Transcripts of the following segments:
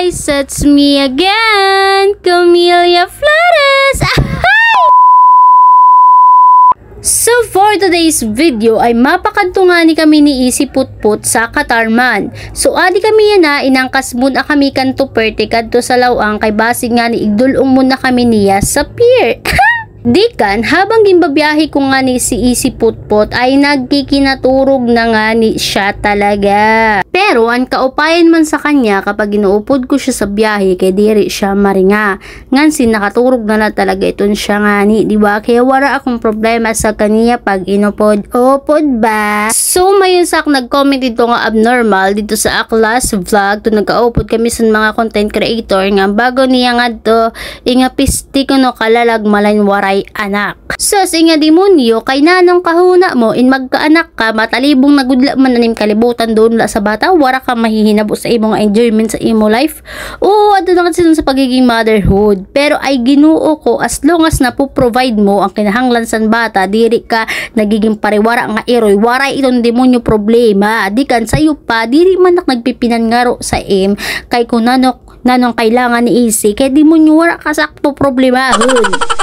guys, it's me again, Camelia Flores. So for today's video ay mapakadtungani kami ni Easy Putput sa Katarman. So adi kami yan na inangkas muna kami kanto perte kadto sa lawang kay basig nga ni igdulong muna kami niya sa pier. Dikan, habang gimbabiyahe ko nga ni si Easy Putput ay nagkikinaturog na nga ni siya talaga. Pero ang kaupayan man sa kanya kapag inuupod ko siya sa biyahe kay diri siya maringa. Ngansin nakaturog na talaga iton siya nga ni, diba? Kaya wala akong problema sa kanya pag inupod-upod ba? So mayon sak nag-comment dito nga abnormal dito sa last vlog to nagkaupod kami sa mga content creator nga bago niya nga to ingapisti ko no kalalag malain waray anak. Sus inga demonyo kay nanong kahuna mo in magkaanak ka matalibong nagudla man anim kalibutan doon la sa bata wara ka mahihinabo sa imong enjoyment sa imo life. Oo adto na kasi sa pagiging motherhood pero ay Ginoo ko as long as napo-provide mo ang kinahanglan sa bata diri ka nagiging pariwara nga eroy waray itong demonyo problema di kan sayo pa diri man nagpipinan ngaro sa kay kung nanong kailangan ni Easy kay demonyo wara ka sakto problemahon.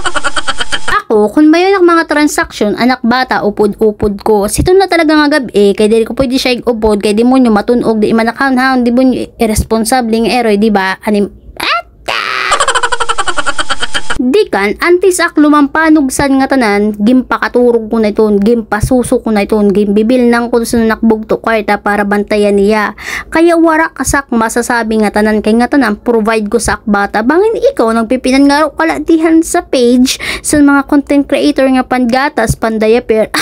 Kung mayon ang mga transaction, anak bata, upod-upod ko. Sito na talaga nga gabi, kay dili ko pwede siya upod, kay di mo nyo matunog, di manakaon-haon, di mo nyo irresponsabling eroy, di ba? Dikan, antis ak lumampanog san nga tanan, gimpakaturog ko na iton, gimpasuso ko na iton, gimbibil nang ko sa nakbugto kwarta para bantayan niya. Kaya wara kasak masasabi nga tanan kay nga tanan provide ko sa akbata. Bangin ikaw nagpipinan nga kalatihan sa page sa mga content creator nga pangatas, pandayaper.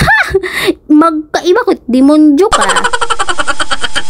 Magkaiba ko, demonyo ka.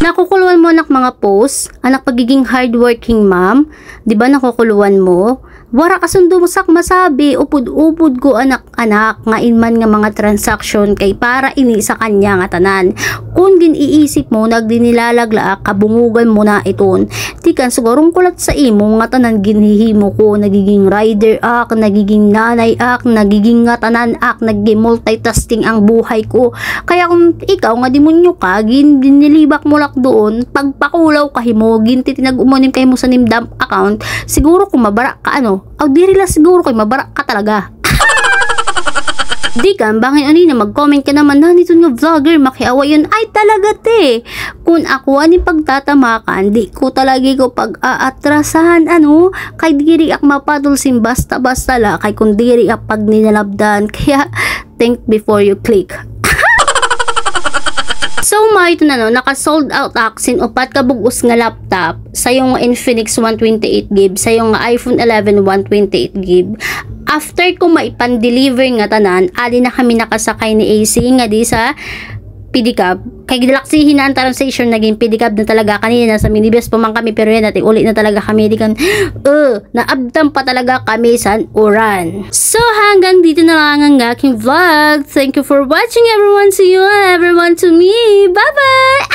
Nakukuluan mo anak mga post, anak pagiging hardworking mom, di ba nakukuluan mo? Wara kasundo mo sak masabi, upod-upod ko anak-anak nga inman nga mga transaction kay para ini sa kanya nga tanan. Kung giniisip mo nagdinilalagla kabungugan mo na iton. Tikan sigurong kulat sa imo nga tanan ginhihimo ko nagiging rider ak, nagiging nanay ak, nagiging nga tanan ak, naggi-multitasking ang buhay ko. Kaya kung ikaw nga demonyo ka, ginilibak mo lak doon, pagpakulaw kahimo, ginti tinag-umunim kay mo sa nimdam account, siguro kung mabara ka diri la siguro kay mabara ka talaga. Di ka, bangin ani na mag-comment ka naman na nito nga vlogger, makiawa yun. Ay talaga te, kung ako ani pagtatamakan, di ko talaga ko pag-aatrasahan kay diri ak mapadulsin basta-basta la, kay kung diri ak pag ninalabdan, kaya think before you click. So ito na naka-sold out aksin upat ka bugos nga laptop sa yung Infinix 128GB sa yung iPhone 11 128GB. After ko maipan-deliver nga tanan, ali na kami nakasakay ni AC nga di sa pedicab. Kay gilaksihin na ang transaction naging pedicab na talaga kanina sa minibus pa man kami pero yan natin uli na talaga kami di kan naabdam pa talaga kami sa uran. So hanggang dito na lang ang aking vlog. Thank you for watching everyone. See you and everyone to me. Bye bye.